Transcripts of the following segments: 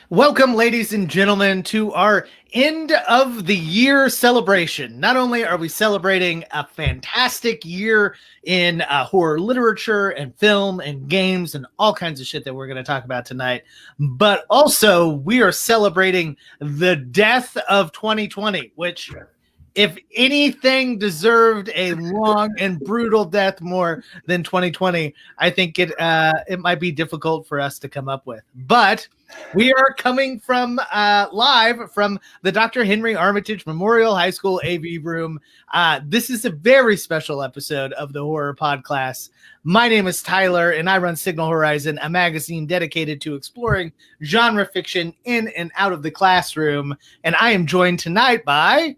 Welcome, ladies and gentlemen, to our end of the year celebration. Not only are we celebrating a fantastic year in horror literature and film and games and all kinds of shit that we're going to talk about tonight, but also we are celebrating the death of 2020, which, if anything deserved a long and brutal death more than 2020, I think it might be difficult for us to come up with. But we are coming from live from the Dr. Henry Armitage Memorial High School AV room. This is a very special episode of the Horror Podcast. My name is Tyler, and I run Signal Horizon, a magazine dedicated to exploring genre fiction in and out of the classroom. And I am joined tonight by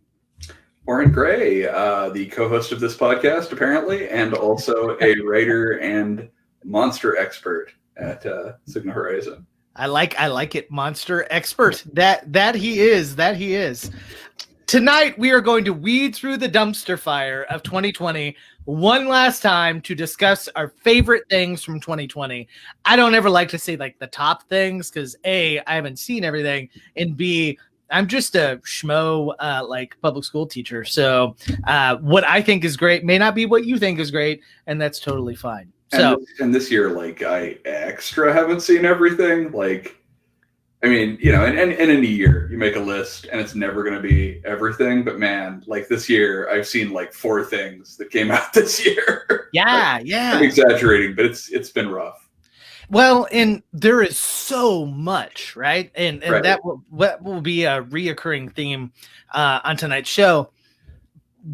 Warren Gray, the co-host of this podcast, apparently, and also a writer and monster expert at Signal Horizon. I like it, monster expert. That he is. Tonight we are going to weed through the dumpster fire of 2020 one last time to discuss our favorite things from 2020. I don't ever like to say like the top things because A, I haven't seen everything, and B, I'm just a schmo, like public school teacher. So what I think is great may not be what you think is great, and that's totally fine. And this year, like, I extra haven't seen everything. Like, I mean, you know, and in a year, you make a list, and it's never going to be everything. But man, like this year, I've seen like 4 things that came out this year. Yeah, like, yeah. I'm exaggerating, but it's been rough. Well, and there is so much, right? And right. that will be a reoccurring theme on tonight's show.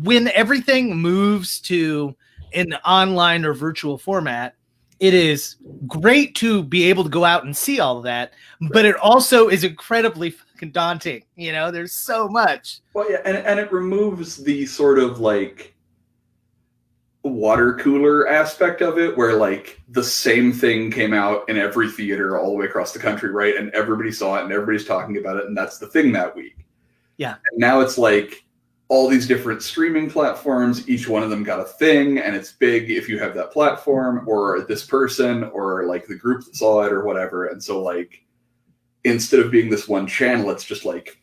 When everything moves to an online or virtual format, it is great to be able to go out and see all of that, but it also is incredibly fucking daunting. You know, there's so much. Well, yeah, and it removes the sort of like water cooler aspect of it, where like the same thing came out in every theater all the way across the country, right? And everybody saw it and everybody's talking about it, and that's the thing that week. Yeah. And now it's like all these different streaming platforms, each one of them got a thing, and it's big if you have that platform or this person or like the group that saw it or whatever. And so like instead of being this one channel, it's just like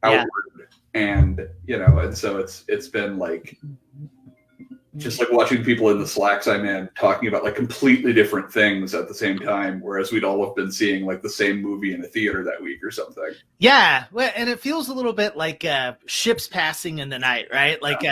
outward. And you know, and so it's been like just like watching people in the Slacks I'm in talking about like completely different things at the same time, whereas we'd all have been seeing like the same movie in a theater that week or something. Yeah, well, and it feels a little bit like ships passing in the night, right? Like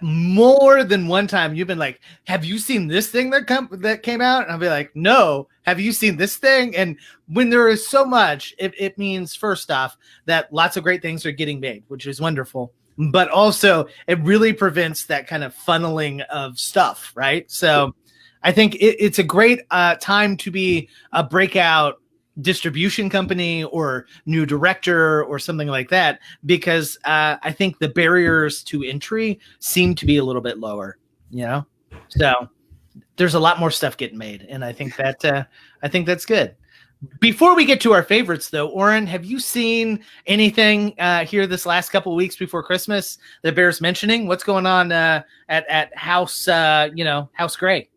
more than one time you've been like, have you seen this thing that came out? And I'll be like, no. Have you seen this thing? And when there is so much, it means first off that lots of great things are getting made, which is wonderful. But also it really prevents that kind of funneling of stuff, right? So I think it's a great time to be a breakout distribution company or new director or something like that, because I think the barriers to entry seem to be a little bit lower, you know? So there's a lot more stuff getting made, and I think that's good. Before we get to our favorites, though, Oren, have you seen anything here this last couple of weeks before Christmas that bears mentioning? What's going on at House, House Gray?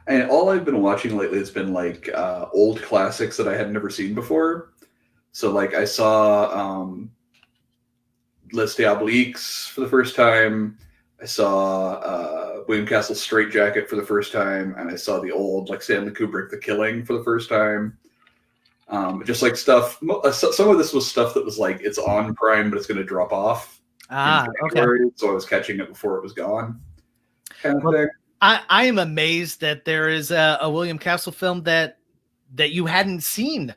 And all I've been watching lately has been like old classics that I had never seen before. So like I saw Les Diaboliques for the first time. I saw William Castle's Straight Jacket for the first time, and I saw the old like Stanley Kubrick The Killing for the first time. Just like stuff. Some of this was stuff that was like it's on Prime, but it's going to drop off. Okay. So I was catching it before it was gone, kind of thing. I am amazed that there is a William Castle film that you hadn't seen.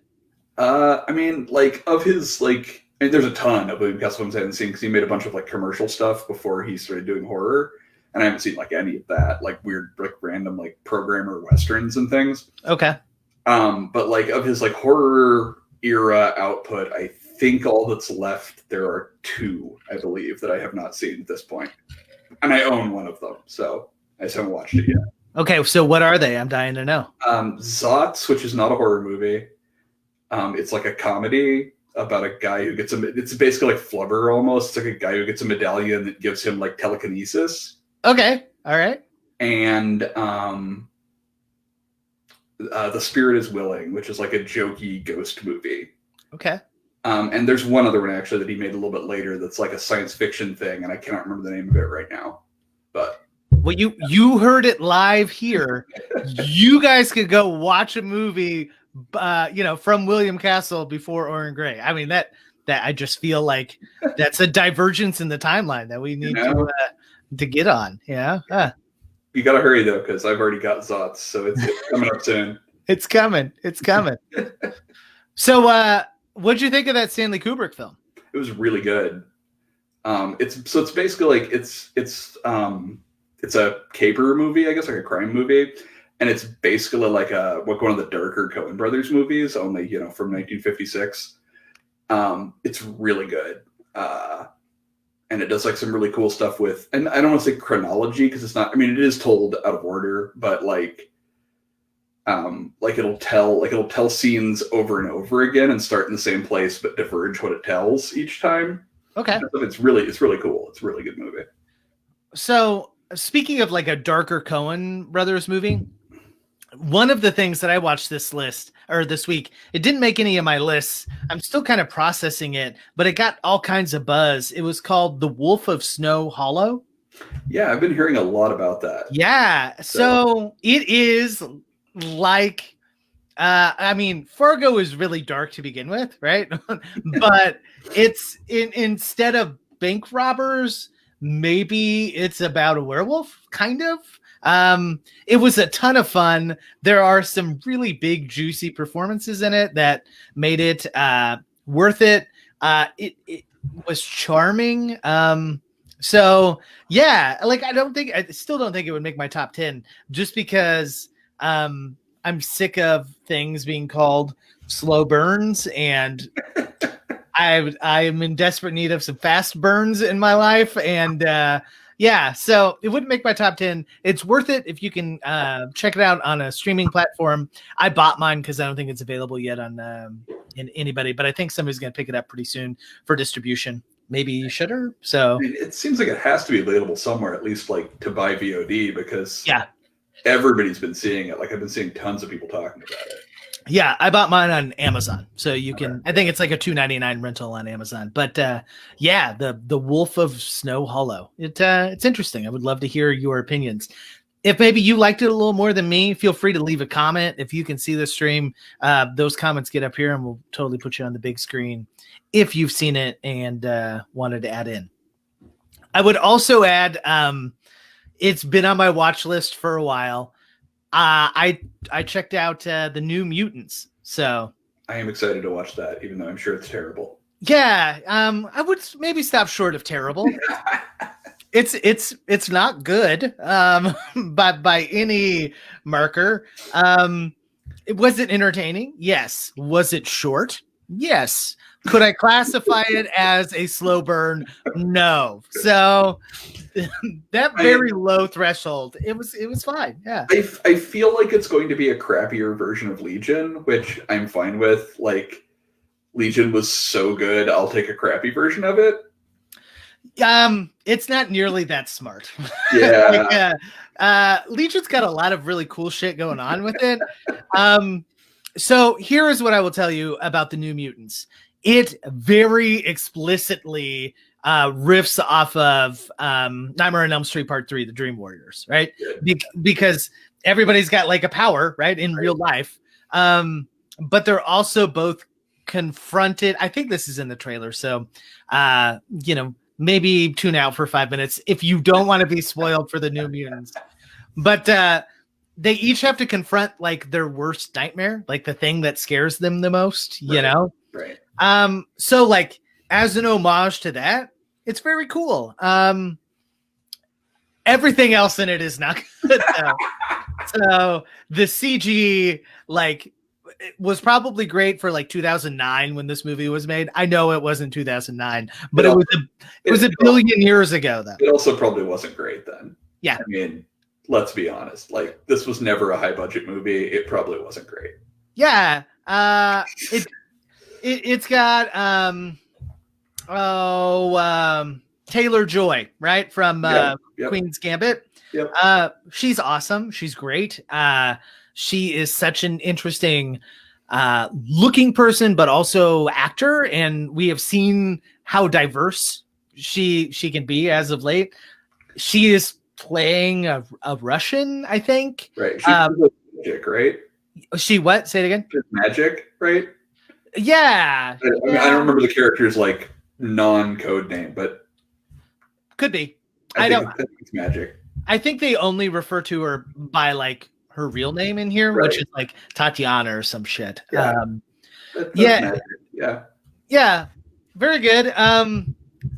I mean, like of his like, I mean, there's a ton of William Castle films I haven't seen because he made a bunch of like commercial stuff before he started doing horror, and I haven't seen like any of that, like weird, like random like programmer westerns and things. Okay. But like of his like horror era output, I think all that's left, there are 2, I believe, that I have not seen at this point. And I own one of them, so I just haven't watched it yet. Okay, so what are they? I'm dying to know. Zots, which is not a horror movie. It's like a comedy about a guy who gets it's basically like Flubber almost. It's like a guy who gets a medallion that gives him like telekinesis. Okay, all right. And The Spirit is Willing, which is like a jokey ghost movie. Okay. And there's one other one actually that he made a little bit later that's like a science fiction thing, and I cannot remember the name of it right now. But well, you heard it live here. You guys could go watch a movie, from William Castle before Oren Gray. I mean that I just feel like that's a divergence in the timeline that we need to get on. Yeah. You got to hurry though, because I've already got Zots, so it's coming up soon. It's coming. So, what'd you think of that Stanley Kubrick film? It was really good. It's basically like it's a caper movie, I guess, like a crime movie, and it's basically like one of the darker Coen Brothers movies, only from 1956. It's really good, and it does like some really cool stuff with, and I don't want to say chronology because it's not. I mean, it is told out of order, but like it'll tell scenes over and over again and start in the same place but diverge what it tells each time. Okay. It's really cool. It's a really good movie. So speaking of like a darker Coen Brothers movie, one of the things that I watched this week, it didn't make any of my lists. I'm still kind of processing it, but it got all kinds of buzz. It was called The Wolf of Snow Hollow. Yeah, I've been hearing a lot about that. Yeah. So it is like, Fargo is really dark to begin with, right? But it's instead of bank robbers, maybe it's about a werewolf, kind of. It was a ton of fun. There are some really big, juicy performances in it that made it worth it. It was charming. So yeah, like I still don't think it would make my top 10 just because I'm sick of things being called slow burns, and I'm in desperate need of some fast burns in my life. And so it wouldn't make my top 10. It's worth it if you can check it out on a streaming platform. I bought mine because I don't think it's available yet on in anybody, but I think somebody's going to pick it up pretty soon for distribution. Maybe Shudder. So it seems like it has to be available somewhere, at least like to buy VOD, because yeah, everybody's been seeing it. Like I've been seeing tons of people talking about it. Yeah, I bought mine on Amazon, so you can. I think it's like a $2.99 rental on Amazon. But the Wolf of Snow Hollow. It's interesting. I would love to hear your opinions. If maybe you liked it a little more than me, feel free to leave a comment. If you can see the stream, those comments get up here, and we'll totally put you on the big screen if you've seen it and wanted to add in. I would also add, it's been on my watch list for a while. I checked out the new Mutants, so I am excited to watch that, even though I'm sure it's terrible. Yeah, I would maybe stop short of terrible. It's not good, by any marker. Was it entertaining? Yes. Was it short? Yes. Could I classify it as a slow burn? No. So that very low threshold, it was fine. Yeah. I feel like it's going to be a crappier version of Legion, which I'm fine with. Like Legion was so good, I'll take a crappy version of it. It's not nearly that smart. Yeah. Legion's got a lot of really cool shit going on with it. So here is what I will tell you about the New Mutants. It very explicitly riffs off of Nightmare on Elm Street Part 3, The Dream Warriors, right? Because everybody's got like a power, right, in real life. But they're also both confronted. I think this is in the trailer, so maybe tune out for 5 minutes if you don't want to be spoiled for the New Mutants. But they each have to confront like their worst nightmare, like the thing that scares them the most, you know? Right. So like as an homage to that, it's very cool. Everything else in it is not good though. So the CG like it was probably great for like 2009 when this movie was made. I know it wasn't 2009, but it was a billion years ago though. It also probably wasn't great then. Yeah. I mean, let's be honest. Like this was never a high budget movie. It probably wasn't great. Yeah. It's got Taylor-Joy, right? From Yep. Queen's Gambit. Yep. She's awesome. She's great. She is such an interesting looking person, but also actor, and we have seen how diverse she can be as of late. She is playing a Russian, I think. Right. She's magic, right? She what? Say it again. She's magic, right? Yeah. I mean, I don't remember the character's like non-code name, but could be. I think it's magic. I think they only refer to her by like her real name in here, which is like Tatiana or some shit. Yeah. That's magic. Yeah. Very good.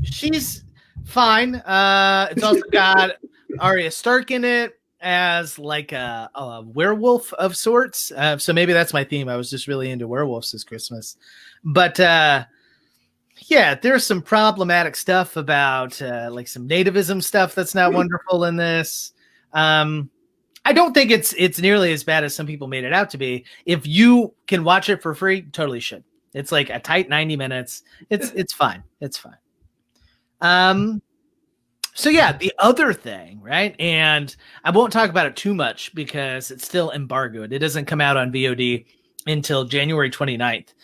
She's fine. It's also got Arya Stark in it as like a werewolf of sorts. So maybe that's my theme. I was just really into werewolves this Christmas. But yeah, there's some problematic stuff about like some nativism stuff that's not wonderful in this. I don't think it's nearly as bad as some people made it out to be. If you can watch it for free, totally should. It's like a tight 90 minutes. It's fine. It's fine. So yeah, the other thing, right? And I won't talk about it too much because it's still embargoed. It doesn't come out on VOD until January 29th.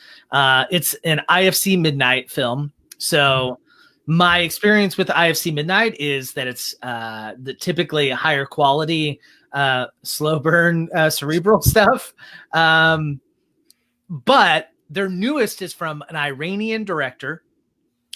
It's an IFC Midnight film. So my experience with IFC Midnight is that it's typically a higher quality, slow burn, cerebral stuff. But their newest is from an Iranian director.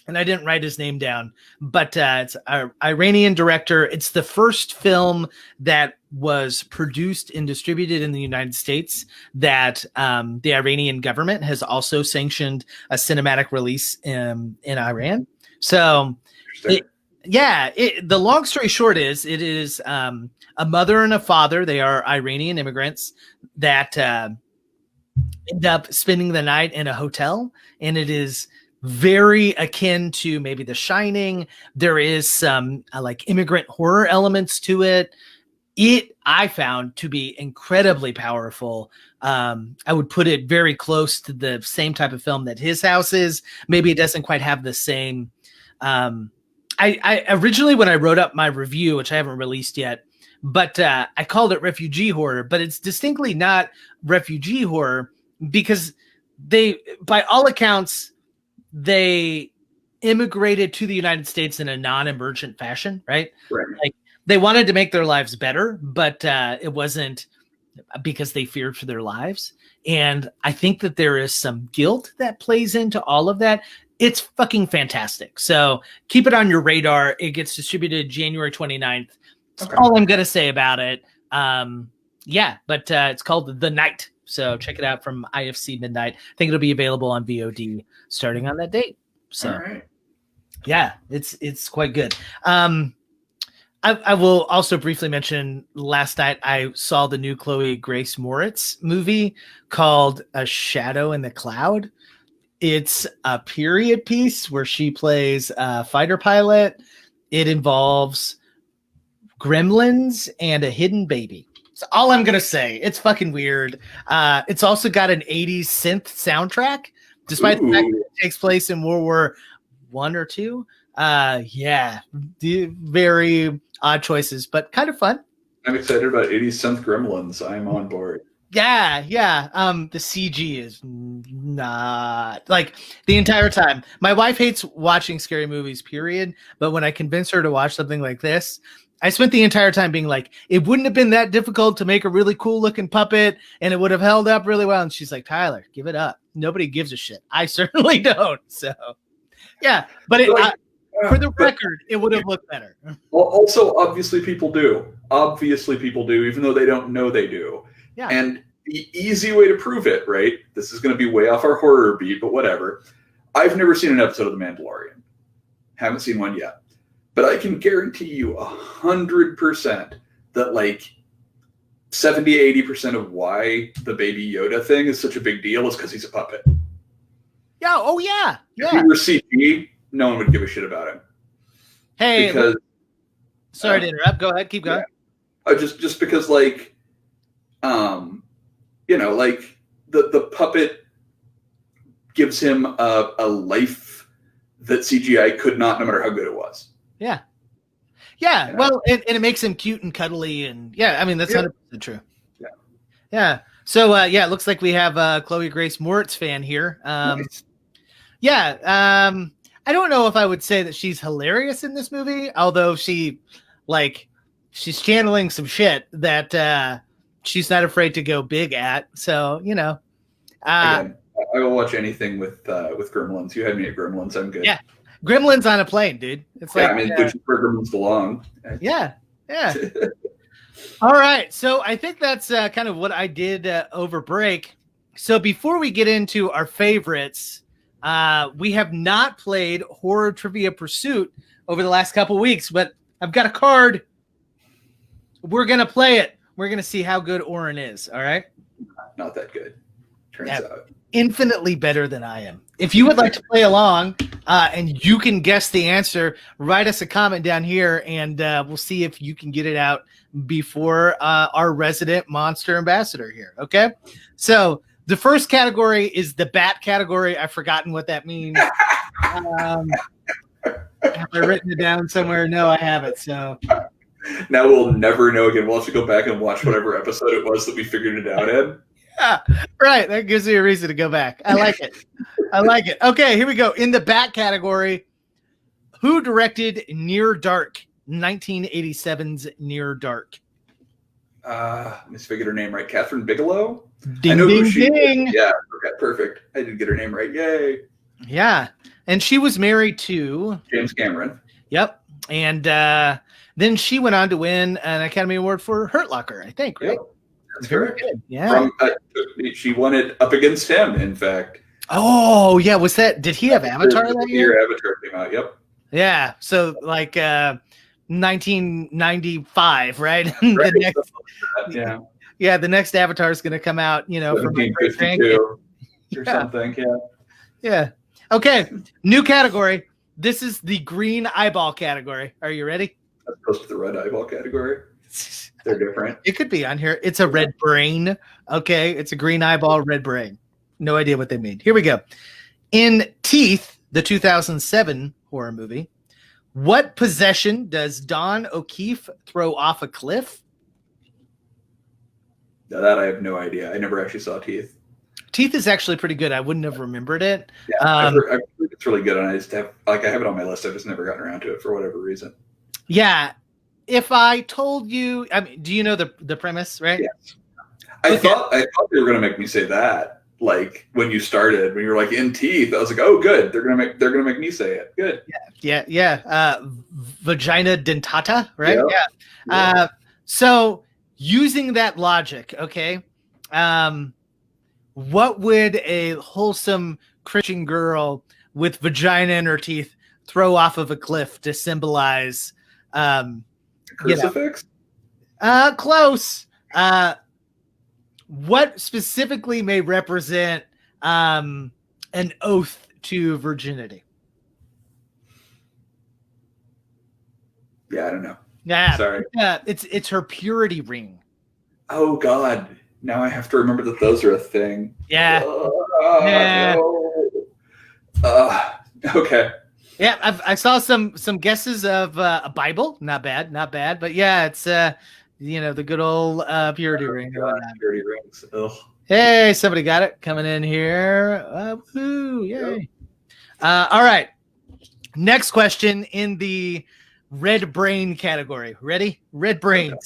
And I didn't write his name down, but it's an Iranian director. It's the first film that was produced and distributed in the United States that the Iranian government has also sanctioned a cinematic release in Iran. So, the long story short is it is a mother and a father. They are Iranian immigrants that end up spending the night in a hotel, and it is very akin to maybe The Shining. There is some like immigrant horror elements to it. I found to be incredibly powerful. I would put it very close to the same type of film that His House is. Maybe it doesn't quite have the same. I originally, when I wrote up my review, which I haven't released yet, but I called it refugee horror, but it's distinctly not refugee horror because they, by all accounts, they immigrated to the United States in a non-emergent fashion, right? Like they wanted to make their lives better, but it wasn't because they feared for their lives. And I think that there is some guilt that plays into all of that. It's fucking fantastic. So keep it on your radar. It gets distributed January 29th. That's all I'm going to say about it. But it's called The Night. So check it out from IFC Midnight. I think it'll be available on VOD starting on that date. So yeah, it's quite good. I will also briefly mention last night I saw the new Chloe Grace Moritz movie called A Shadow in the Cloud. It's a period piece where she plays a fighter pilot. It involves gremlins and a hidden baby. That's all I'm going to say. It's fucking weird. It's also got an 80s synth soundtrack, despite the fact that it takes place in World War I or II. Very odd choices, but kind of fun. I'm excited about 80s synth gremlins. I'm on board. Yeah. The CG is not like the entire time. My wife hates watching scary movies, period. But when I convince her to watch something like this, I spent the entire time being like, it wouldn't have been that difficult to make a really cool looking puppet and it would have held up really well. And she's like, Tyler, give it up. Nobody gives a shit. I certainly don't. So yeah, but for the record, it would have looked better. Also, obviously people do, even though they don't know they do. Yeah. And the easy way to prove it, right? This is going to be way off our horror beat, but whatever. I've never seen an episode of The Mandalorian. Haven't seen one yet. But I can guarantee you 100% that like 70-80% of why the Baby Yoda thing is such a big deal is because he's a puppet. Yeah. Oh, yeah. If he were CG, no one would give a shit about him. Hey, sorry to interrupt. Go ahead. Keep going. Yeah. Just because, like, like the puppet gives him a life that CGI could not, no matter how good it was. Yeah. Yeah. Well, and it makes him cute and cuddly. And yeah, I mean, that's 100% true. Yeah. Yeah. So it looks like we have a Chloe Grace Moritz fan here. Nice. Yeah. I don't know if I would say that she's hilarious in this movie, although she's channeling some shit that she's not afraid to go big at. So, Again, I will watch anything with Gremlins. You had me at Gremlins. I'm good. Yeah. Gremlins on a plane, dude. It's like, I mean, which is where Gremlins belong. Yeah. All right. So I think that's kind of what I did over break. So before we get into our favorites, we have not played Horror Trivia Pursuit over the last couple weeks, but I've got a card. We're going to play it. We're going to see how good Oren is. All right. Not that good. Turns out. Infinitely better than I am. If you would like to play along and you can guess the answer, write us a comment down here and we'll see if you can get it out before our resident monster ambassador here. Okay. So the first category is the bat category. I've forgotten what that means. Have I written it down somewhere? No, I haven't. So now we'll never know again. We'll have to go back and watch whatever episode it was that we figured it out in. Yeah, right. That gives me a reason to go back. I like it. Okay, here we go. In the bat category, who directed Near Dark, 1987's Near Dark? Let me figure her name right. Catherine Bigelow? Ding, I know ding, who she ding. is. Yeah, okay, perfect. I did get her name right. Yay. Yeah, and she was married to James Cameron. Yep, and then she went on to win an Academy Award for Hurt Locker, I think, right? Yep. That's correct. Good. Yeah. She won it up against him, in fact. Oh, yeah. Was that? Did he have Avatar that year? Avatar came out. Yep. Yeah. So like 1995, right? Right, Yeah. The next Avatar is going to come out, from 1752 or something. Yeah. Yeah. Okay. New category. This is the green eyeball category. Are you ready? As opposed to the red eyeball category. They're different. It could be on here. It's a red brain. Okay. It's a green eyeball, red brain. No idea what they mean. Here we go. In Teeth, the 2007 horror movie, what possession does Don O'Keefe throw off a cliff? Now that I have no idea. I never actually saw Teeth. Teeth is actually pretty good. I wouldn't have remembered it. Yeah, I've heard it's really good, and I just have I have it on my list. I've just never gotten around to it for whatever reason. Yeah. If I told you, I mean, do you know the premise, right? Yes. I thought they were going to make me say that. Like when you started, when you were like in Teeth, I was like, oh, good. They're gonna make me say it. Good. Yeah. Vagina dentata, right? Yep. Yeah. So using that logic, okay, what would a wholesome Christian girl with vagina in her teeth throw off of a cliff to symbolize? Crucifix? Close. What specifically may represent an oath to virginity? Yeah, I don't know. Yeah, sorry. Yeah, it's her purity ring. Oh God! Now I have to remember that those are a thing. Yeah. No. Okay. Yeah, I saw some guesses of a Bible. Not bad. But yeah, it's the good old purity ring. Purity rings. Ugh. Hey, somebody got it coming in here. Woo, yay! All right. Next question in the red brain category. Ready? Red brains. Okay.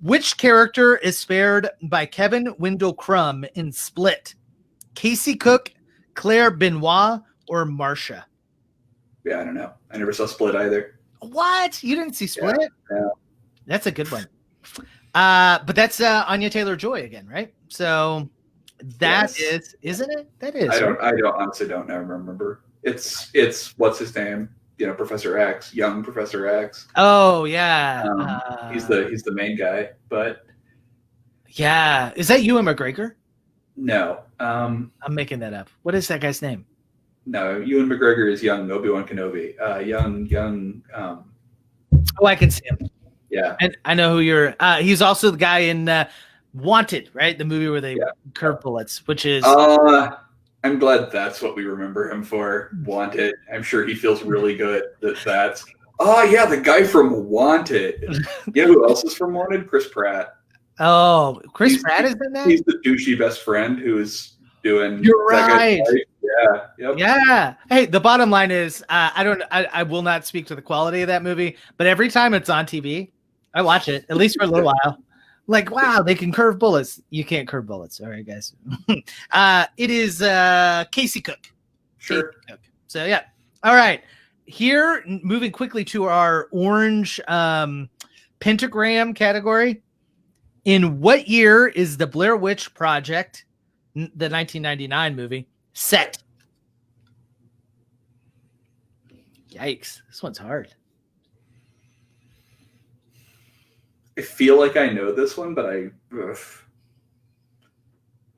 Which character is spared by Kevin Wendell Crumb in Split? Casey Cook, Claire Benoit, or Marcia? Yeah, I don't know. I never saw Split either. What? You didn't see Split? Yeah. That's a good one. But that's Anya Taylor-Joy again, right? So that is, isn't it? That is. I honestly don't know. Remember? It's what's his name? Professor X, young Professor X. Oh yeah. He's the main guy, but yeah. Is that Ewan McGregor? No. I'm making that up. What is that guy's name? No, Ewan McGregor is young Obi-Wan Kenobi. Young. Oh, I can see him. Yeah. And I know who you're. He's also the guy in Wanted, right? The movie where they curve bullets, which is. I'm glad that's what we remember him for. Wanted. I'm sure he feels really good that's. Oh yeah, the guy from Wanted. You know who else is from Wanted? Chris Pratt. Oh, Chris Pratt is in that? He's the douchey best friend who is doing. You're that right. guy's life. Yeah. Yep. Yeah. Hey, the bottom line is, I will not speak to the quality of that movie, but every time it's on TV, I watch it at least for a little while. Like, wow, they can curve bullets. You can't curve bullets. All right, guys. It is Casey Cook. Sure. Casey Cook. So yeah. All right. Here, moving quickly to our orange pentagram category. In what year is the Blair Witch Project, the 1999 movie, set? Yikes. This one's hard. I feel like I know this one, but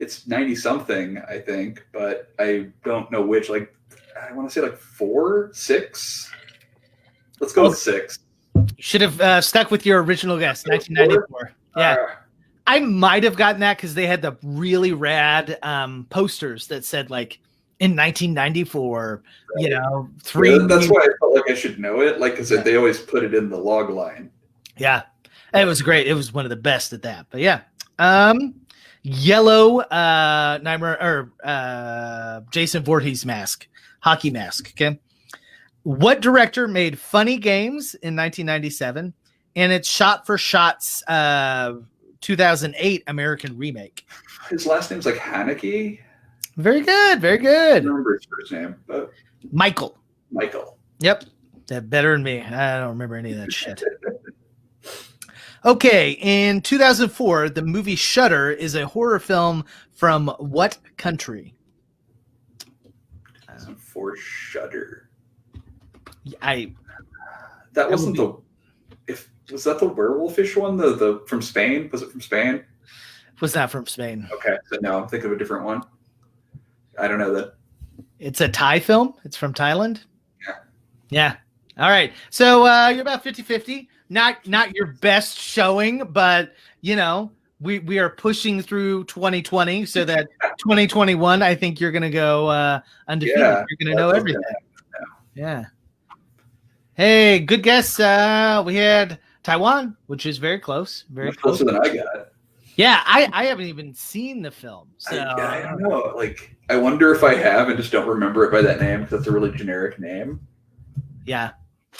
it's 90 something, I think, but I don't know which. Like, I want to say like 4, 6. Let's go with 6. Should have stuck with your original guess, 1994. Yeah. I might have gotten that because they had the really rad posters that said like in 1994, right. You know, 3. Yeah, that's why I felt like I should know it. Like I said, they always put it in the log line. Yeah. It was great. It was one of the best at that. But yeah. Yellow Nightmare or Jason Voorhees mask, hockey mask. Okay. What director made Funny Games in 1997 and its Shot for Shots 2008 American remake? His last name's like Haneke. Very good. Very good. I don't remember his first name, but Michael. Yep. That better than me. I don't remember any of that shit. Okay, in 2004, the movie Shudder is a horror film from what country? 2004 Shudder. That wasn't was that the werewolfish one? The from Spain? Was it from Spain? Was not from Spain. Okay, so no, I'm thinking of a different one. I don't know that. It's a Thai film. It's from Thailand. Yeah. All right. So you're about 50-50. Not your best showing, but you know, we are pushing through 2020 so that 2021, I think you're gonna go undefeated. Yeah, you're gonna know everything. Yeah. Hey, good guess. We had Taiwan, which is very close. Very closer than I got. Yeah, I haven't even seen the film. So I don't know. Like, I wonder if I have and just don't remember it by that name because it's a really generic name. Yeah.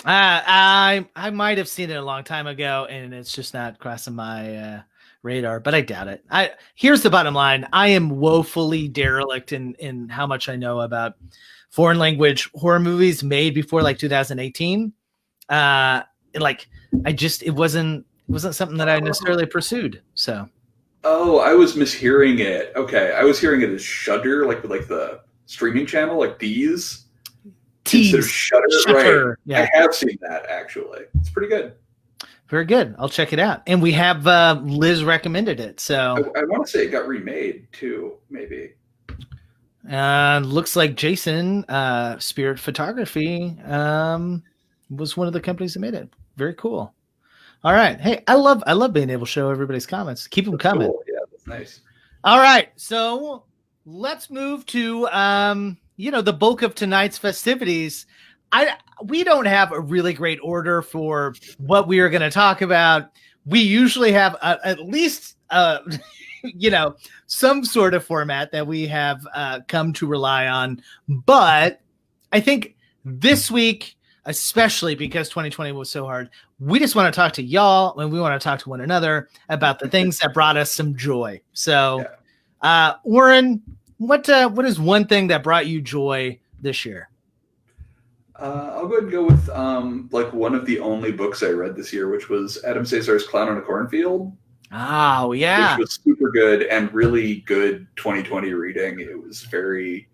I might have seen it a long time ago and it's just not crossing my radar, but I doubt it. Here's the bottom line. I am woefully derelict in how much I know about foreign language horror movies made before like 2018. It wasn't something that I necessarily pursued. So. Oh, I was mishearing it. Okay, I was hearing it as Shudder, like with the streaming channel, like D's. Instead of Shudder. Right. Yeah. I have seen that actually. It's pretty good. Very good. I'll check it out. And we have Liz recommended it. So I want to say it got remade too, maybe. Looks like Jason, Spirit Photography, was one of the companies that made it. Very cool. All right. Hey, I love being able to show everybody's comments. Keep them coming. Cool. Yeah, that's nice. All right. So let's move to the bulk of tonight's festivities. We don't have a really great order for what we are going to talk about. We usually have at least some sort of format that we have come to rely on. But I think this week, especially because 2020 was so hard, we just want to talk to y'all and we want to talk to one another about the things that brought us some joy. So, Warren, what is one thing that brought you joy this year? I'll go ahead and go with one of the only books I read this year, which was Adam Cesar's Clown on a Cornfield. Oh, yeah. Which was super good and really good 2020 reading. It was very,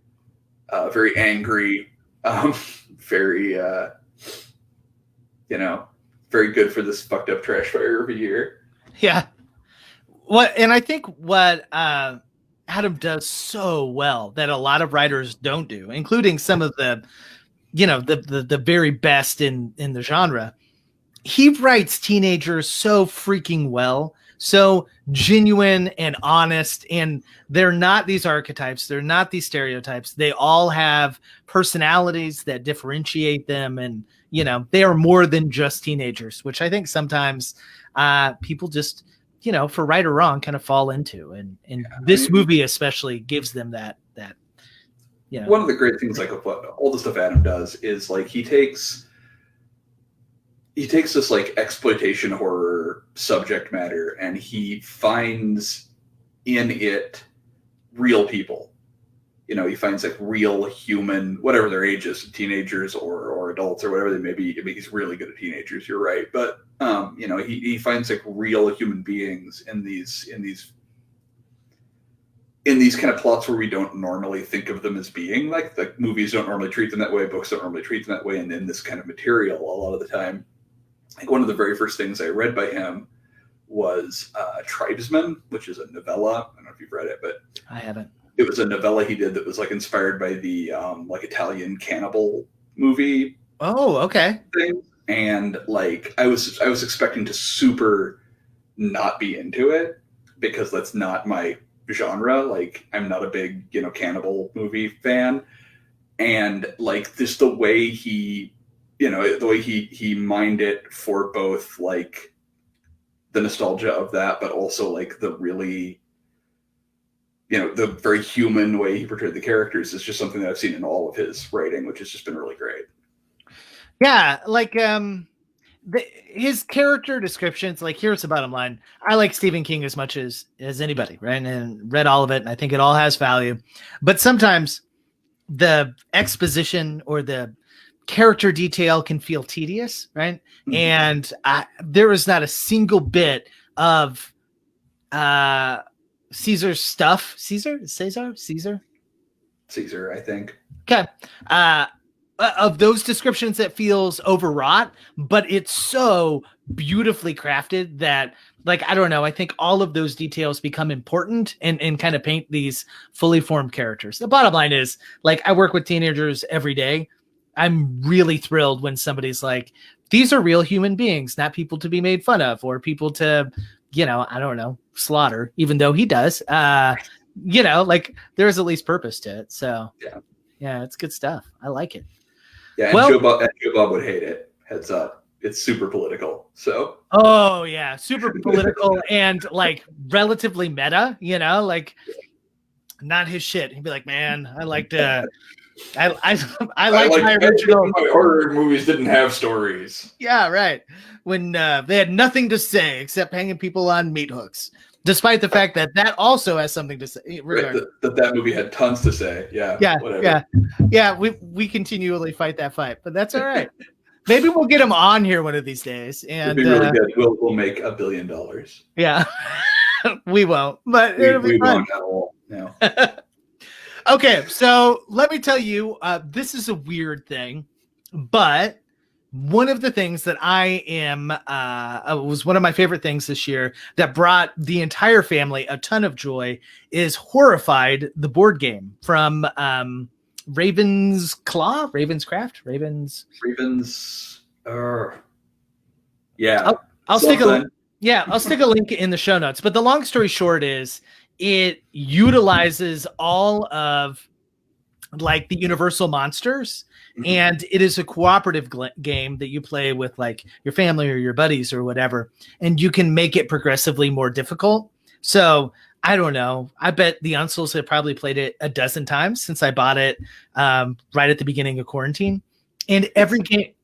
very angry, very, very good for this fucked up trash fire of a year. Yeah. And I think what Adam does so well that a lot of writers don't do, including some of the very best in the genre. He writes teenagers so freaking well, so genuine and honest, and they're not these archetypes. They're not these stereotypes. They all have personalities that differentiate them, and they are more than just teenagers, which I think sometimes people just for right or wrong, kind of fall into. And this movie especially gives them that. One of the great things, like what all the stuff Adam does, is like he takes this like exploitation horror subject matter and he finds in it real people. He finds like real human, whatever their age is, teenagers or adults or whatever they may be. I mean, he's really good at teenagers. You're right, but he finds like real human beings in these kind of plots where we don't normally think of them as being, like movies don't normally treat them that way, books don't normally treat them that way, and in this kind of material, a lot of the time, like one of the very first things I read by him was Tribesman, which is a novella. I don't know if you've read it, but I haven't. It was a novella he did that was like inspired by the like Italian cannibal movie. Oh, okay. Thing. And like I was expecting to super not be into it because that's not my genre. Like I'm not a big cannibal movie fan, and like just the way he mined it for both like the nostalgia of that, but also like the really the very human way he portrayed the characters is just something that I've seen in all of his writing, which has just been really great. Yeah, like his character descriptions, like here's the bottom line. I like Stephen King as much as anybody, right? And read all of it, and I think it all has value. But sometimes the exposition or the character detail can feel tedious, right? Mm-hmm. And there was not a single bit of Caesar's stuff. Caesar, I think. Okay. Of those descriptions that feels overwrought, but it's so beautifully crafted that, like, I don't know, I think all of those details become important and kind of paint these fully formed characters. The bottom line is, like, I work with teenagers every day. I'm really thrilled when somebody's like, these are real human beings, not people to be made fun of or people to, I don't know, slaughter, even though he does. Like there's at least purpose to it. So yeah, it's good stuff. I like it. Yeah, and Joe Bob would hate it. Heads up. It's super political. So oh yeah, super political and like relatively meta, like not his shit. He'd be like, man, I liked I like my original. My horror movies didn't have stories. Yeah, right. When they had nothing to say except hanging people on meat hooks, despite the fact that also has something to say. Right, that movie had tons to say. Yeah. Whatever. Yeah. We continually fight that fight, but that's all right. Maybe we'll get him on here one of these days, and it'd be really good. We'll make $1 billion. Yeah, we won't, but it'll be fun. Won't at all. No. Okay, so let me tell you, this is a weird thing, but one of the things that I am was one of my favorite things this year that brought the entire family a ton of joy is Horrified, the board game from Ravenscraft. Yeah. I'll stick a link. Yeah, I'll stick a link in the show notes. But the long story short is, it utilizes all of like the Universal monsters, and it is a cooperative game that you play with like your family or your buddies or whatever, and you can make it progressively more difficult. So I don't know. I bet the Unsels have probably played it a dozen times since I bought it right at the beginning of quarantine, and every game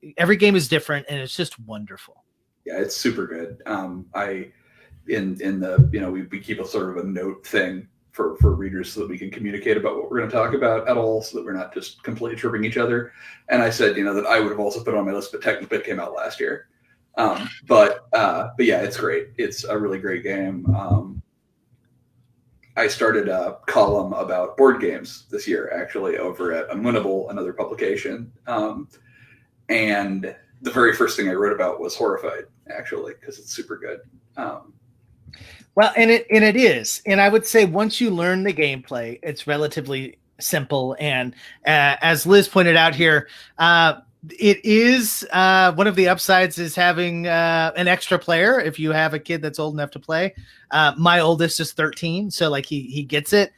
is different, and it's just wonderful. Yeah, it's super good. In the we keep a sort of a note thing for readers so that we can communicate about what we're going to talk about at all, so that we're not just completely tripping each other. And I said that I would have also put it on my list, but Technobit came out last year. But yeah, it's great. It's a really great game. I started a column about board games this year, actually, over at Unwinnable, another publication. And the very first thing I wrote about was Horrified, actually, because it's super good. Well, and it is, and I would say once you learn the gameplay, it's relatively simple. And as Liz pointed out here, it is one of the upsides is having an extra player if you have a kid that's old enough to play. My oldest is 13, so like he gets it.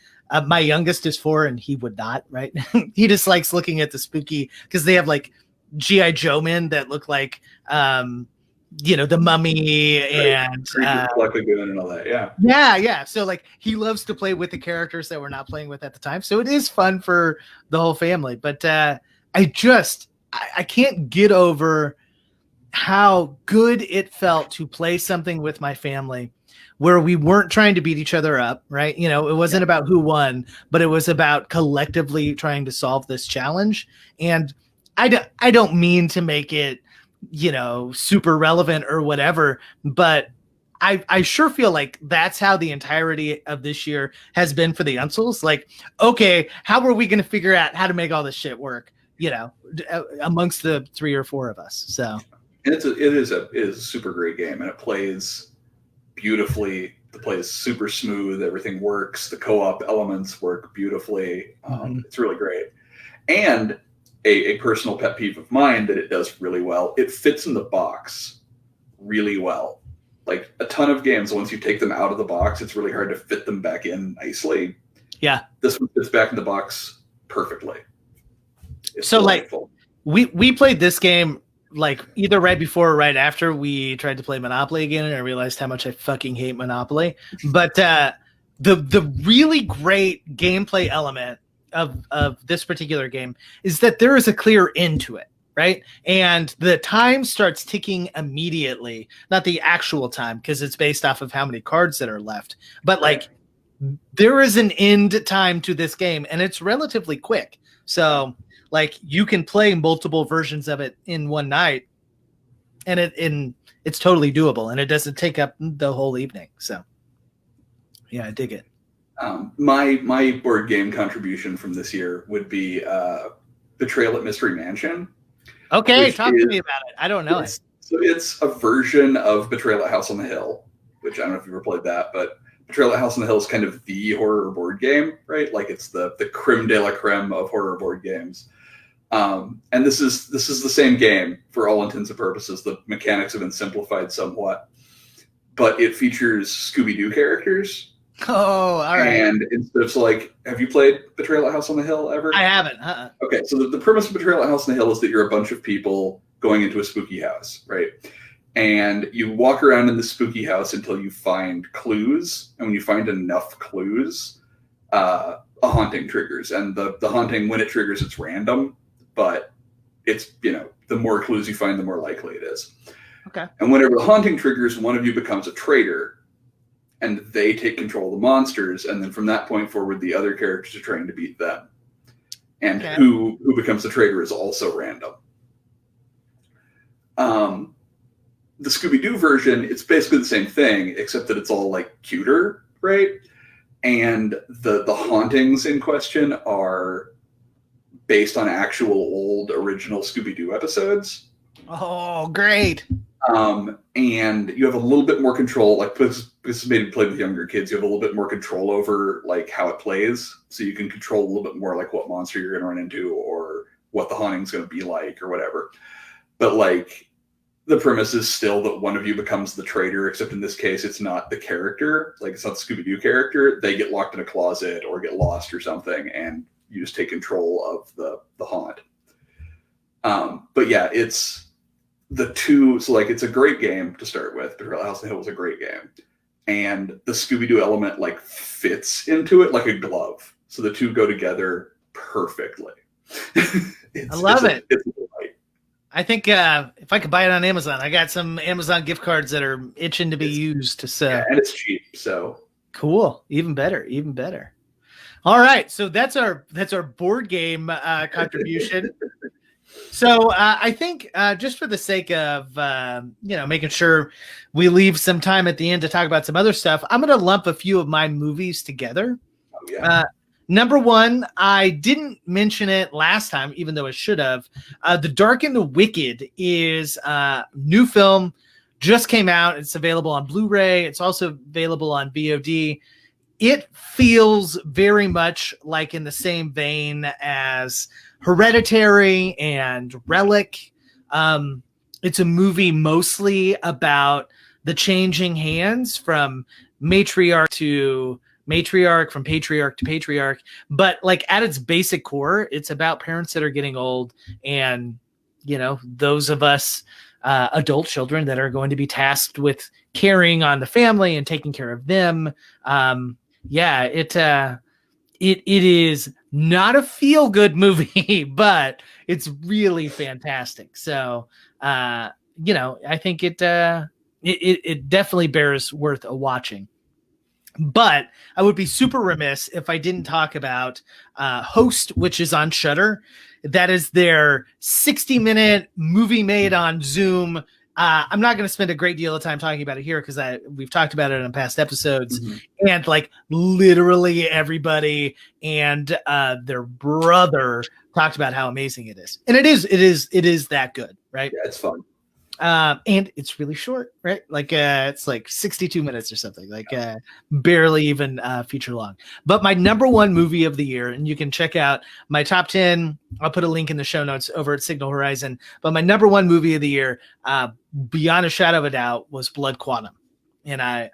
My youngest is 4, and he would not. Right, he just likes looking at the spooky because they have like G.I. Joe men that look like the Mummy and and all that. Yeah. Yeah. So like he loves to play with the characters that we're not playing with at the time. So it is fun for the whole family. But I can't get over how good it felt to play something with my family where we weren't trying to beat each other up, right? It wasn't about who won, but it was about collectively trying to solve this challenge. And I don't mean to make it, super relevant or whatever, but I sure feel like that's how the entirety of this year has been for the Untils. Like, okay, how are we going to figure out how to make all this shit work, amongst the 3 or 4 of us? So it is a super great game, and it plays beautifully. The play is super smooth. Everything works. The co-op elements work beautifully. It's really great. And a personal pet peeve of mine that it does really well, it fits in the box really well. Like a ton of games, once you take them out of the box, it's really hard to fit them back in nicely. Yeah. This one fits back in the box perfectly. It's so delightful. Like we played this game like either right before or right after we tried to play Monopoly again, and I realized how much I fucking hate Monopoly. But the really great gameplay element of this particular game is that there is a clear end to it, right? And the time starts ticking immediately, not the actual time, because it's based off of how many cards that are left. But like there is an end time to this game, and it's relatively quick. So like you can play multiple versions of it in one night, and it's totally doable, and it doesn't take up the whole evening. So yeah, I dig it. My board game contribution from this year would be Betrayal at Mystery Mansion. Okay, talk to me about it. I don't know it. So it's a version of Betrayal at House on the Hill, which I don't know if you've ever played that, but Betrayal at House on the Hill is kind of the horror board game, right? Like it's the creme de la creme of horror board games. And this is the same game for all intents and purposes. The mechanics have been simplified somewhat, but it features Scooby-Doo characters. Oh, all right. And instead of like, have you played Betrayal at House on the Hill ever? I haven't. Okay, so the premise of Betrayal at House on the Hill is that you're a bunch of people going into a spooky house, right? And you walk around in the spooky house until you find clues, and when you find enough clues, a haunting triggers. And the haunting, when it triggers, it's random, but it's, the more clues you find, the more likely it is. Okay. And whenever the haunting triggers, one of you becomes a traitor, and they take control of the monsters, and then from that point forward, the other characters are trying to beat them. And who becomes the traitor is also random. The Scooby-Doo version, it's basically the same thing, except that it's all like cuter, right? And the hauntings in question are based on actual old original Scooby-Doo episodes. Oh, great. And you have a little bit more control, like this is maybe played with younger kids, you have a little bit more control over like how it plays. So you can control a little bit more like what monster you're going to run into or what the haunting's going to be like or whatever. But like the premise is still that one of you becomes the traitor, except in this case, it's not the character, like it's not the Scooby-Doo character. They get locked in a closet or get lost or something, and you just take control of the haunt. But yeah, it's the two, so like it's a great game to start with. Betrayal at House on the Hill was a great game. And the Scooby-Doo element like fits into it like a glove. So the two go together perfectly. I love it. It's a delight. I think if I could buy it on Amazon, I got some Amazon gift cards that are itching to be used. So yeah, and it's cheap. So cool. Even better. Even better. All right. So that's our board game contribution. So I think just for the sake of, making sure we leave some time at the end to talk about some other stuff, I'm going to lump a few of my movies together. Oh, yeah. Number one, I didn't mention it last time, even though I should have. The Dark and the Wicked is a new film, just came out. It's available on Blu-ray. It's also available on VOD. It feels very much like in the same vein as Hereditary and Relic. It's a movie mostly about the changing hands from matriarch to matriarch, from patriarch to patriarch. But like at its basic core, it's about parents that are getting old, and those of us adult children that are going to be tasked with carrying on the family and taking care of them. It is not a feel-good movie, but it's really fantastic. So, I think it definitely bears worth a watching. But I would be super remiss if I didn't talk about Host, which is on Shudder. That is their 60-minute movie made on Zoom. I'm not going to spend a great deal of time talking about it here because we've talked about it in past episodes, and like literally everybody and their brother talked about how amazing it is, and it is that good, right? Yeah, it's fun. And it's really short, right? Like it's like 62 minutes or something, like barely even feature long. But my number one movie of the year, and you can check out my top 10. I'll put a link in the show notes over at Signal Horizon. But my number one movie of the year, beyond a shadow of a doubt, was Blood Quantum. And I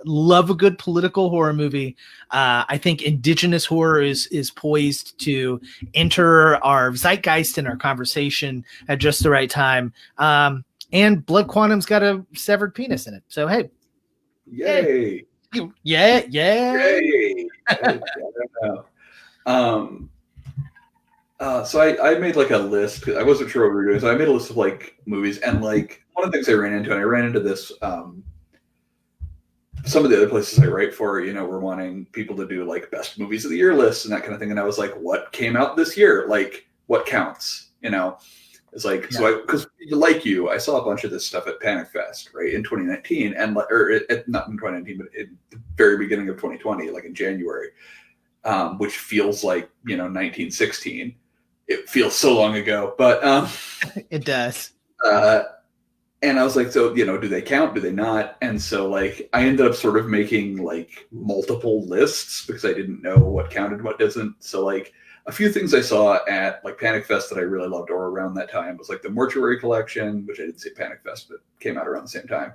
love a good political horror movie. I think indigenous horror is poised to enter our zeitgeist and our conversation at just the right time. And Blood Quantum's got a severed penis in it. So, hey. Yay. Hey. Yeah. Yay. So I made like a list. I wasn't sure what we were doing. So I made a list of like movies. And like one of the things I ran into this some of the other places I write for, we're wanting people to do like best movies of the year lists and that kind of thing. And I was like, what came out this year? Like what counts, It's like, yeah. So because like you, I saw a bunch of this stuff at Panic Fest, right, in 2019 and not in 2019, but in the very beginning of 2020, like in January, which feels like, 1916. It feels so long ago, but it does. And I was like, so, do they count? Do they not? And so, like, I ended up sort of making, like, multiple lists because I didn't know what counted, what doesn't. So, like, a few things I saw at, like, Panic Fest that I really loved or around that time was, like, the Mortuary Collection, which I didn't see Panic Fest, but came out around the same time.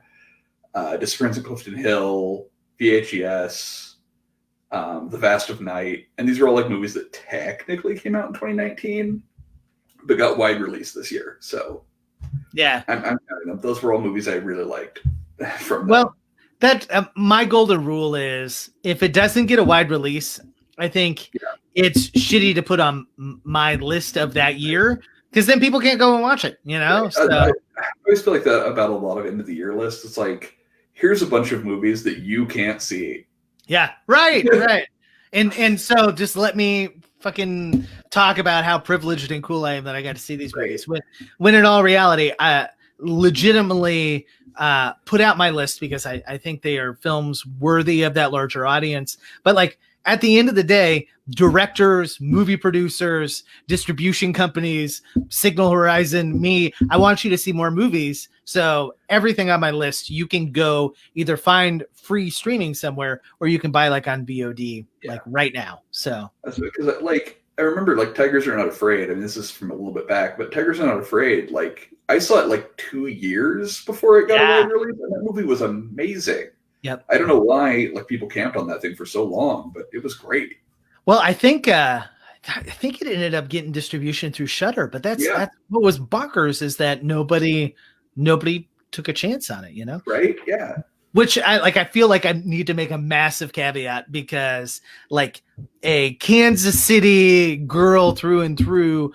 Disappearance in Clifton Hill, VHES, The Vast of Night. And these are all, like, movies that technically came out in 2019, but got wide release this year. So... yeah, I'm counting them. Those were all movies I really liked from them. Well, that my golden rule is if it doesn't get a wide release, I think it's shitty to put on my list of that year because then people can't go and watch it, Right. So I always feel like that about a lot of end of the year lists. It's like, here's a bunch of movies that you can't see. Yeah, right. And so just let me fucking talk about how privileged and cool I am that I got to see these movies. When in all reality, I legitimately put out my list because I think they are films worthy of that larger audience. But like at the end of the day, directors, movie producers, distribution companies, Signal Horizon, me, I want you to see more movies. So everything on my list, you can go either find free streaming somewhere or you can buy like on VOD like right now. So that's because like I remember like Tigers Are Not Afraid. I mean, this is from a little bit back, but Tigers Are Not Afraid, like I saw it like 2 years before it got a wide release, and that movie was amazing. Yep. I don't know why like people camped on that thing for so long, but it was great. Well, I think it ended up getting distribution through Shudder, but that's what was bonkers is that nobody took a chance on it, Right? Yeah. Which I feel like I need to make a massive caveat because like a Kansas City girl through and through,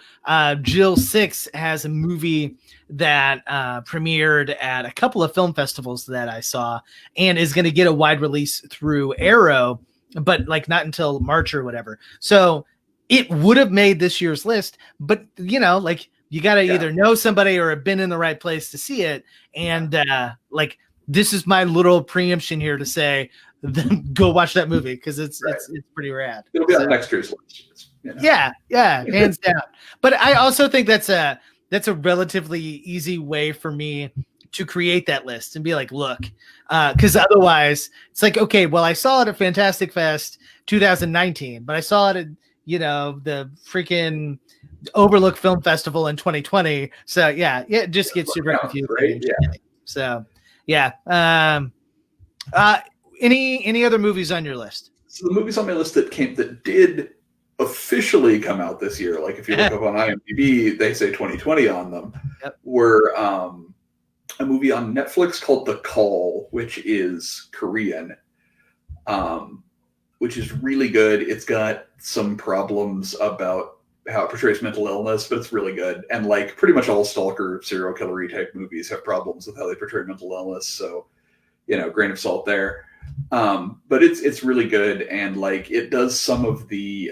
Jill Six has a movie that premiered at a couple of film festivals that I saw and is going to get a wide release through Arrow, but like not until March or whatever. So it would have made this year's list, but like you got to either know somebody or have been in the right place to see it. And like, this is my little preemption here to say, go watch that movie because it's pretty rad. It'll be on next year's list. Yeah, hands down. But I also think that's a relatively easy way for me to create that list and be like, look, because otherwise it's like, okay, well, I saw it at Fantastic Fest 2019, but I saw it at the freaking Overlook Film Festival in 2020. So it just gets super confusing. Right? Yeah. So. Yeah. Any other movies on your list? So the movies on my list that did officially come out this year, like if you look up on IMDb, they say 2020 on them, were a movie on Netflix called The Call, which is Korean, which is really good. It's got some problems about how it portrays mental illness, but it's really good. And like pretty much all stalker, serial killer type movies have problems with how they portray mental illness. So, grain of salt there. But it's really good, and like it does some of the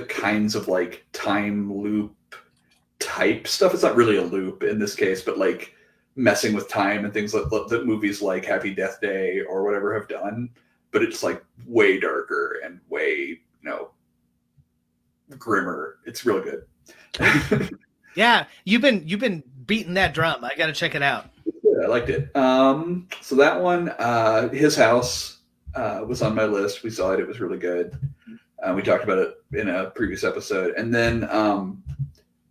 kinds of like time loop type stuff. It's not really a loop in this case, but like messing with time and things that movies like Happy Death Day or whatever have done. But it's like way darker and way, grimmer. It's really good. Yeah, you've been beating that drum. I got to check it out. Yeah, I liked it. So that one, His House, was on my list. We saw it. It was really good. We talked about it in a previous episode. And then,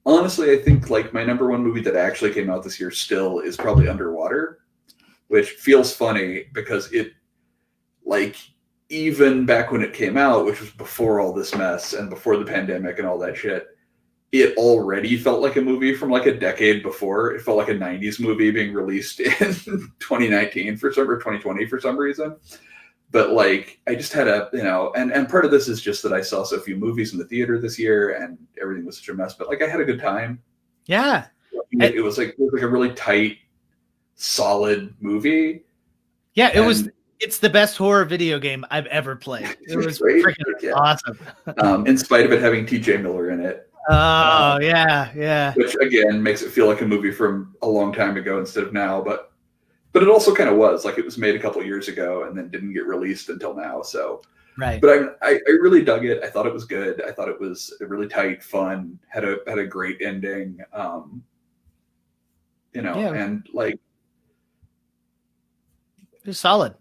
honestly, I think like my number one movie that actually came out this year still is probably Underwater, which feels funny because it, like, even back when it came out, which was before all this mess and before the pandemic and all that shit, it already felt like a movie from like a decade before. It felt like a 90s movie being released in 2019 or 2020 for some reason. But like, I just had and part of this is just that I saw so few movies in the theater this year and everything was such a mess, but like I had a good time. Yeah. It was like a really tight, solid movie. Yeah. It's the best horror video game I've ever played. It was freaking awesome. In spite of it having TJ Miller in it. Oh, yeah. Which again makes it feel like a movie from a long time ago instead of now, but it also kind of was like it was made a couple years ago and then didn't get released until now. So, right. But I really dug it. I thought it was good. I thought it was really tight, fun. Had a great ending. And like it's solid.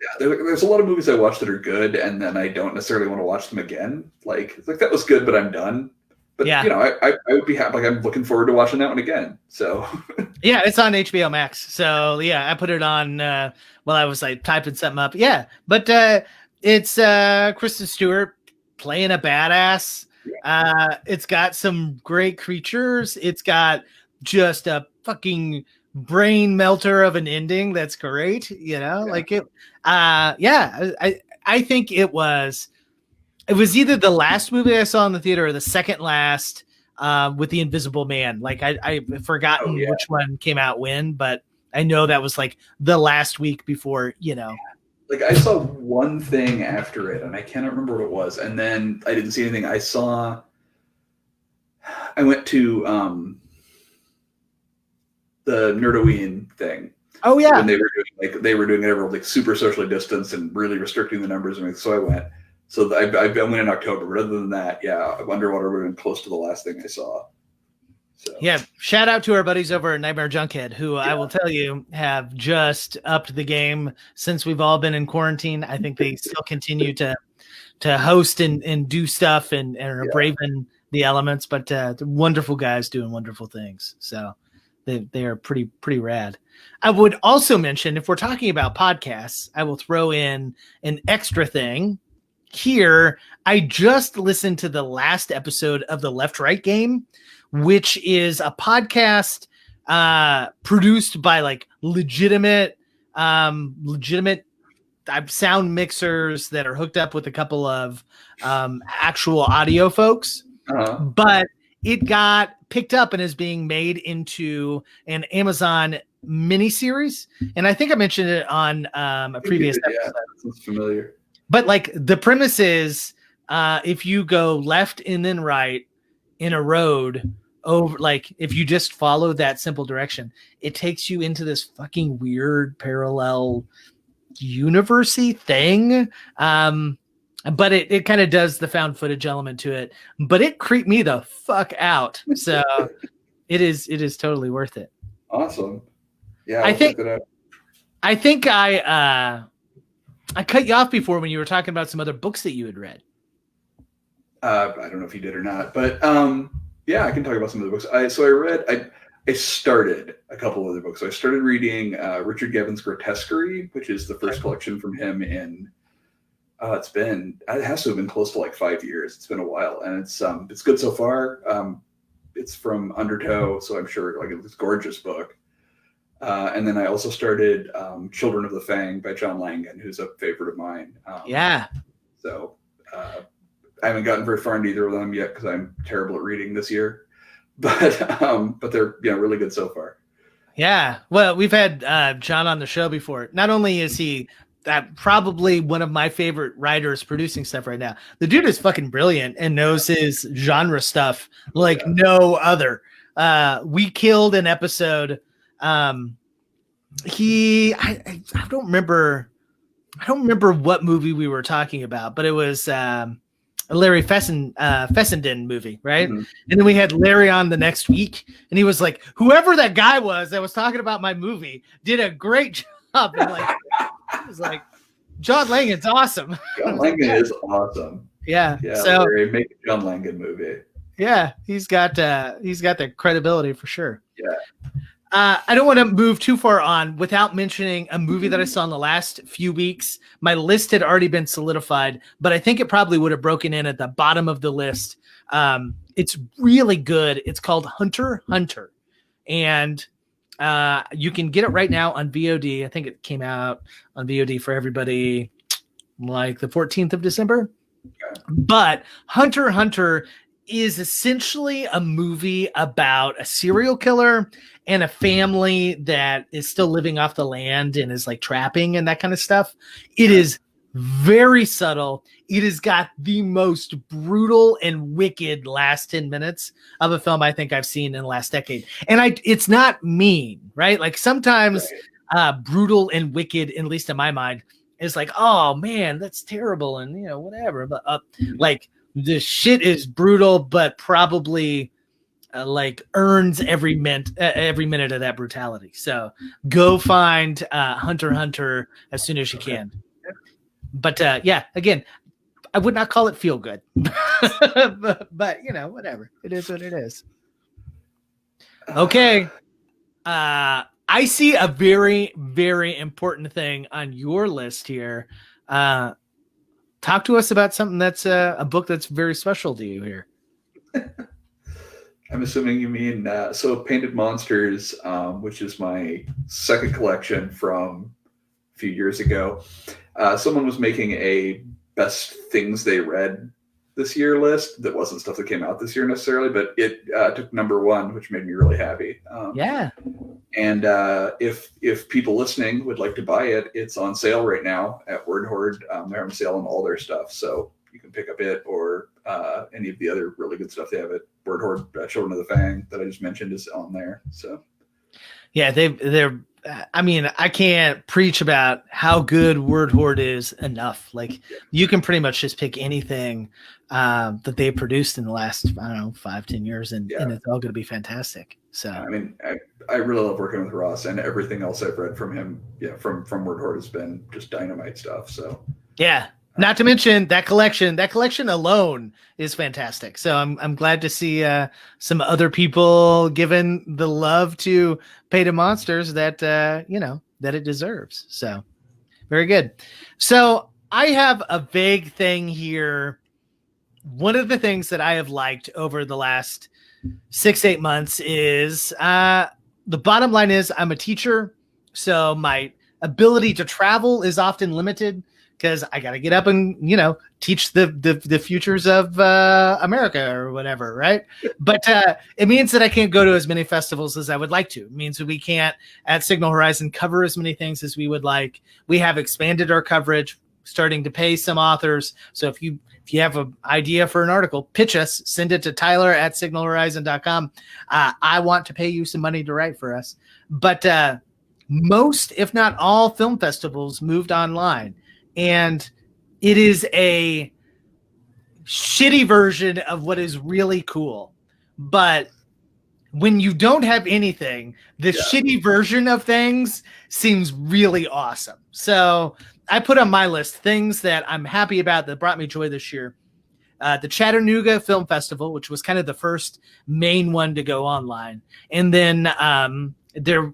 Yeah, there's a lot of movies I watch that are good, and then I don't necessarily want to watch them again. Like that was good, but I'm done. But yeah. I would be happy. Like I'm looking forward to watching that one again. So yeah, it's on HBO Max. So yeah, I put it on while I was like typing something up. Yeah, but it's Kristen Stewart playing a badass. Yeah. It's got some great creatures. It's got just a fucking brain melter of an ending that's great. Like it. I think it was either the last movie I saw in the theater or the second last with the Invisible Man. Like I've forgotten which one came out when, but I know that was like the last week before, Like I saw one thing after it and I cannot remember what it was. And then I didn't see anything. I went to the Nerdoween thing. Oh yeah. When they were doing it everyone like super socially distanced and really restricting the numbers. So I went. So I went in October. But other than that, yeah, Underwater would have been close to the last thing I saw. So. Yeah, shout out to our buddies over at Nightmare Junkhead, who I will tell you have just upped the game since we've all been in quarantine. I think they still continue to host and do stuff and are braving the elements, but wonderful guys doing wonderful things. So they are pretty rad. I would also mention, if we're talking about podcasts, I will throw in an extra thing here. I just listened to the last episode of the Left Right Game, which is a podcast produced by like legitimate sound mixers that are hooked up with a couple of actual audio folks. Uh-huh. But it got picked up and is being made into an Amazon miniseries. And I think I mentioned it on a previous episode. Yeah, that's familiar. But like the premise is if you go left and then right in a road over, like if you just follow that simple direction, it takes you into this fucking weird parallel universe-y thing. But it kind of does the found footage element to it, but it creeped me the fuck out. So it is totally worth it. Awesome. Yeah. I think I cut you off before when you were talking about some other books that you had read. I don't know if you did or not, but yeah, I can talk about some of the books. I started a couple other books. So I started reading Richard Gebben's Grotesquery, which is the first collection from him in it has to have been close to like 5 years. It's been a while, and it's good so far. it's from Undertow, so I'm sure like it's a gorgeous book. And then I also started Children of the Fang by John Langan, who's a favorite of mine. So I haven't gotten very far into either of them yet because I'm terrible at reading this year, but they're really good so far. Yeah, well, we've had John on the show before. Not only is he probably one of my favorite writers producing stuff right now, the dude is fucking brilliant and knows his genre stuff like no other. We killed an episode. I don't remember what movie we were talking about, but it was a Larry Fessenden movie, right? Mm-hmm. And then we had Larry on the next week, and he was like, whoever that guy was that was talking about my movie did a great job. And like, I was like, John Langan's awesome. John Langan is awesome. Yeah. So Larry, make a John Langan movie. Yeah, he's got the credibility for sure. Yeah. I don't want to move too far on without mentioning a movie that I saw in the last few weeks. My list had already been solidified, but I think it probably would have broken in at the bottom of the list. It's really good. It's called Hunter x Hunter, and you can get it right now on VOD. I think it came out on VOD for everybody like the 14th of December. Okay. But Hunter x Hunter is essentially a movie about a serial killer and a family that is still living off the land and is like trapping and that kind of stuff. It is very subtle. It has got the most brutal and wicked last 10 minutes of a film I think I've seen in the last decade. And it's not mean, right? Like sometimes brutal and wicked, at least in my mind, is like, oh man, that's terrible. And whatever. But like, the shit is brutal, but probably like earns every minute of that brutality. So go find Hunter x Hunter as soon as you can. But again, I would not call it feel good, but whatever. It is what it is. Okay. I see a very, very important thing on your list here. Talk to us about something that's a book that's very special to you here. I'm assuming you mean Painted Monsters, which is my second collection from a few years ago. Someone was making a best things they read this year list that wasn't stuff that came out this year necessarily, but it took number one, which made me really happy. And if people listening would like to buy it, it's on sale right now at Word Horde. They're on sale on all their stuff, so you can pick up it or any of the other really good stuff they have at Word Horde. Children of the Fang that I just mentioned is on there. So yeah, they're. I mean, I can't preach about how good Word Horde is enough. Like you can pretty much just pick anything that they produced in the last, 5-10 years and it's all going to be fantastic. So, I mean, I really love working with Ross, and everything else I've read from him, from Word Horde has been just dynamite stuff. So yeah. Not to mention that collection. That collection alone is fantastic. So I'm glad to see some other people giving the love to Painted Monsters that that it deserves. So very good. So I have a vague thing here. One of the things that I have liked over the last 6-8 months is the bottom line is I'm a teacher, so my ability to travel is often limited. Because I got to get up and, teach the futures of America or whatever, right? But it means that I can't go to as many festivals as I would like to. It means that we can't, at Signal Horizon, cover as many things as we would like. We have expanded our coverage, starting to pay some authors. So if you have an idea for an article, pitch us, send it to tyler@signalhorizon.com. I want to pay you some money to write for us. But most, if not all, film festivals moved online. And it is a shitty version of what is really cool. But when you don't have anything, the shitty version of things seems really awesome. So I put on my list things that I'm happy about that brought me joy this year. The Chattanooga Film Festival, which was kind of the first main one to go online. And then there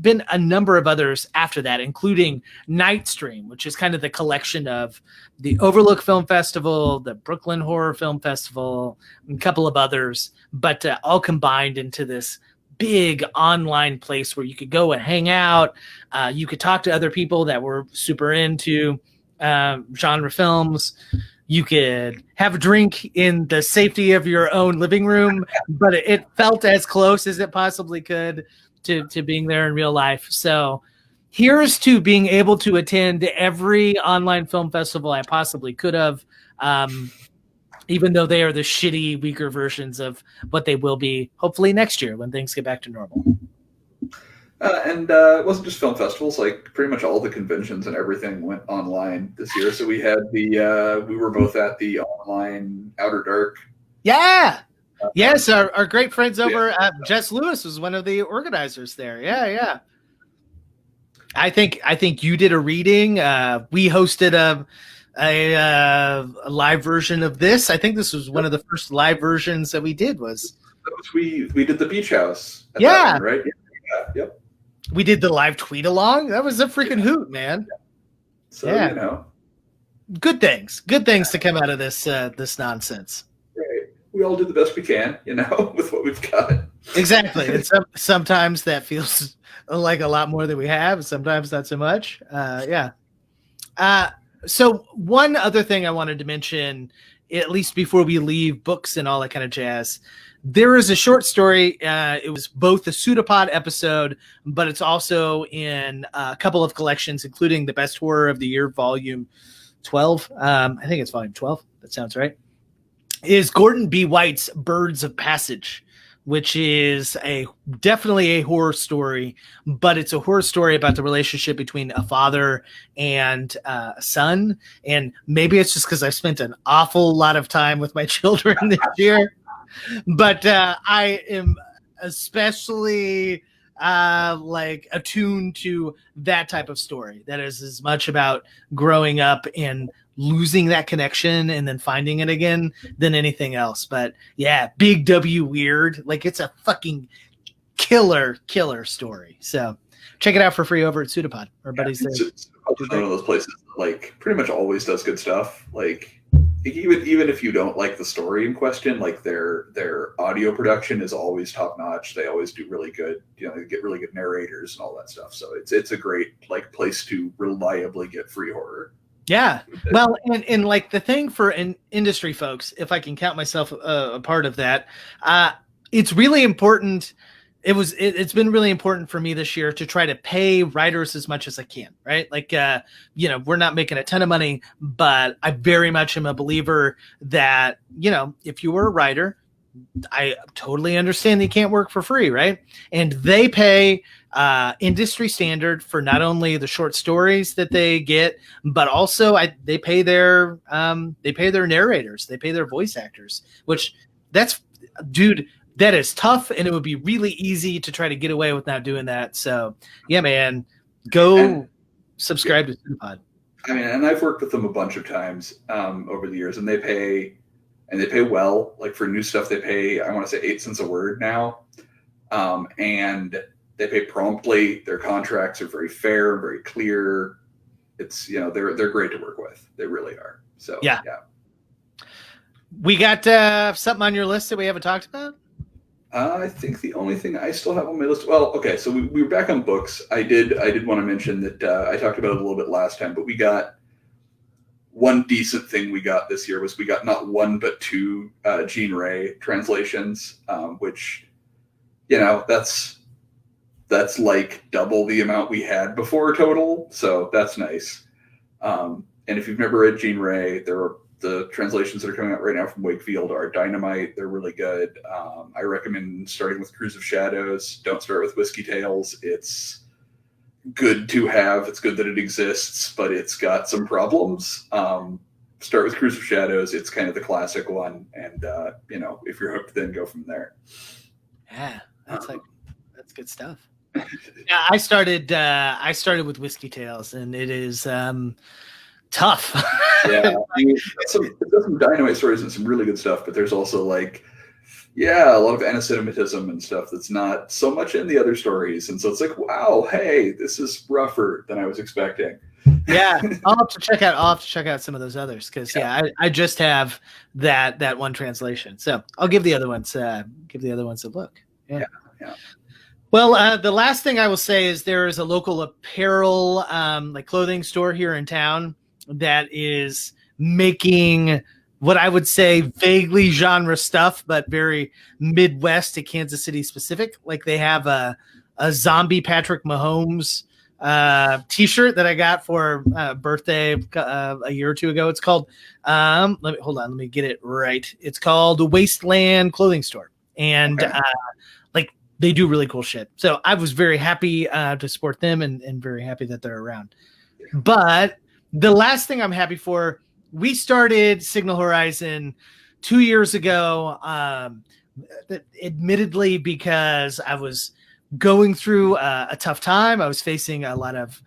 been a number of others after that, including Night Stream, which is kind of the collection of the Overlook Film Festival, the Brooklyn Horror Film Festival, and a couple of others, but all combined into this big online place where you could go and hang out. You could talk to other people that were super into genre films. You could have a drink in the safety of your own living room, but it felt as close as it possibly could to being there in real life. So here's to being able to attend every online film festival I possibly could have, even though they are the shitty, weaker versions of what they will be hopefully next year when things get back to normal. And it wasn't just film festivals, like pretty much all the conventions and everything went online this year. So we had we were both at the online Outer Dark. Yeah. Yes, our great friends over at Jess Lewis was one of the organizers there. Yeah. I think you did a reading. We hosted a live version of this. I think this was one of the first live versions that we did. We did the beach house. Yeah. Right. Yeah. Yep. We did the live tweet along. That was a freaking hoot, man. So you know, good things to come out of this nonsense. Right. We all do the best we can, you know, with what we've got. Exactly. And sometimes that feels like a lot more than we have. Sometimes not so much. Yeah. So one other thing I wanted to mention, at least before we leave books and all that kind of jazz, there is a short story. It was both a Pseudopod episode, but it's also in a couple of collections, including the Best Horror of the Year, Volume 12. I think it's Volume 12. That sounds right. Is Gordon B. White's Birds of Passage, which is definitely a horror story, but it's a horror story about the relationship between a father and a son. And maybe it's just because I've spent an awful lot of time with my children this year. But I am especially attuned to that type of story that is as much about growing up and losing that connection and then finding it again than anything else. But yeah, Big W Weird, like it's a fucking killer story. So check it out for free over at Pseudopod. Our buddies there. It's one of those places that, like, pretty much always does good stuff. Like even if you don't like the story in question, like their audio production is always top notch. They always do really good. You know, they get really good narrators and all that stuff. So it's a great place to reliably get free horror. Yeah. Well, and like the thing for industry folks, if I can count myself a part of that, it's really important. It's been really important for me this year to try to pay writers as much as I can, right? Like, we're not making a ton of money, but I very much am a believer that, if you were a writer, I totally understand that you can't work for free, right? And they pay industry standard for not only the short stories that they get, but also they pay their narrators, they pay their voice actors, which that is tough, and it would be really easy to try to get away with not doing that. So yeah, man, subscribe to Pseudopod. I mean, and I've worked with them a bunch of times over the years, and they pay well. Like for new stuff, they pay, I want to say 8 cents a word now. And they pay promptly. Their contracts are very fair, very clear. It's, they're great to work with. They really are. So yeah. We got something on your list that we haven't talked about? I think the only thing I still have on my list. Well, okay, so we were back on books. I did want to mention that I talked about it a little bit last time, but we got one decent thing we got this year was we got not one but 2 Jean Ray translations, which that's like double the amount we had before total. So that's nice. And if you've never read Jean Ray, the translations that are coming out right now from Wakefield are dynamite. They're really good. I recommend starting with Cruise of Shadows. Don't start with Whiskey Tales. It's good to have. It's good that it exists, but it's got some problems. Start with Cruise of Shadows. It's kind of the classic one. And, if you're hooked, then go from there. Yeah, that's good stuff. Yeah, I started with Whiskey Tales, and it is tough. Yeah, it's got some dynamite stories and some really good stuff, but there's also Yeah, a lot of anti-Semitism and stuff that's not so much in the other stories. And so it's like, wow, hey, this is rougher than I was expecting. Yeah, I'll have to check out some of those others because I just have that one translation. So I'll give the other ones a look. Yeah. Well, the last thing I will say is there is a local apparel like clothing store here in town that is making what I would say vaguely genre stuff, but very Midwest to Kansas City specific. Like they have a zombie Patrick Mahomes t-shirt that I got for birthday a year or two ago. It's called let me get it right. It's called Wasteland Clothing Store. And like they do really cool shit. So I was very happy to support them and very happy that they're around. But the last thing I'm happy for, we started Signal Horizon 2 years ago, admittedly because I was going through a tough time. I was facing a lot of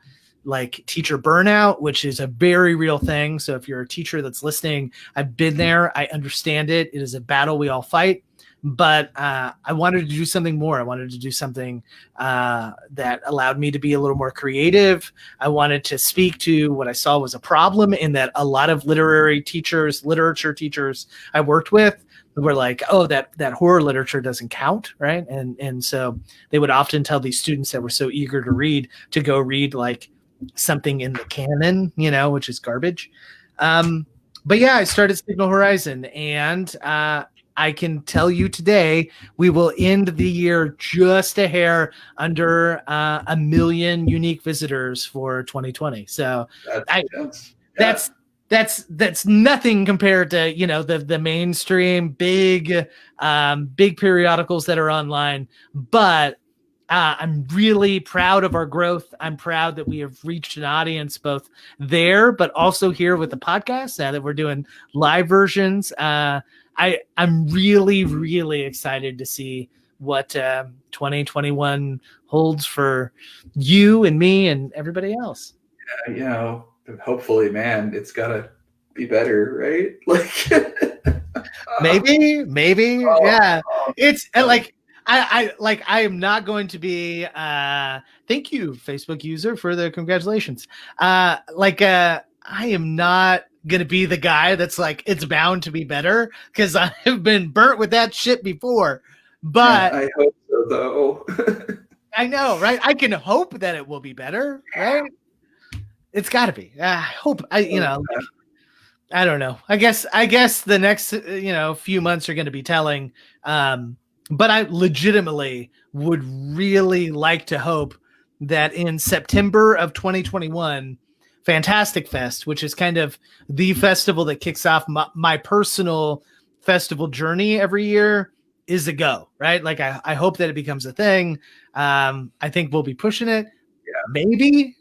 like teacher burnout, which is a very real thing. So if you're a teacher that's listening, I've been there. I understand it. It is a battle we all fight. But I wanted to do something more. I wanted to do something that allowed me to be a little more creative. I wanted to speak to what I saw was a problem in that a lot of literature teachers I worked with were like, oh, that horror literature doesn't count, right? And so they would often tell these students that were so eager to read to go read like something in the canon, which is garbage. But yeah, I started Signal Horizon, and I can tell you today, we will end the year just a hair under 1 million unique visitors for 2020. So that's nothing compared to, the mainstream big periodicals that are online. But I'm really proud of our growth. I'm proud that we have reached an audience both there, but also here with the podcast now that we're doing live versions. I'm really, really excited to see what 2021 holds for you and me and everybody else. Hopefully, man, it's got to be better, right? Like maybe. Yeah. It's like, I am not going to be thank you, Facebook user, for the congratulations. I am not gonna be the guy that's like it's bound to be better because I've been burnt with that shit before. But I hope so, though. I know, right? I can hope that it will be better, right? It's got to be. I hope. I don't know. I guess the next few months are going to be telling. But I legitimately would really like to hope that in September of 2021, Fantastic Fest, which is kind of the festival that kicks off my personal festival journey every year, is a go, right? Like I hope that it becomes a thing. I think we'll be pushing it. Yeah.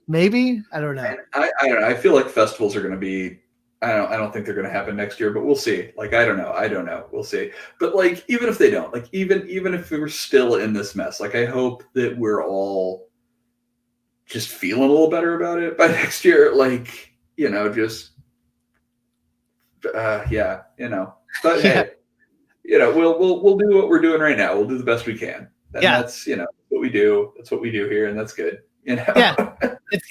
Maybe. I don't know. I don't know. I feel like festivals are going to be, I don't think they're going to happen next year, but we'll see. Like, I don't know. We'll see. But like, even if they don't, like, even if we're still in this mess, like, I hope that we're all just feeling a little better about it by next year. Like, just, but yeah. Hey, we'll do what we're doing right now. We'll do the best we can. And that's, what we do. That's what we do here. And that's good. Yeah,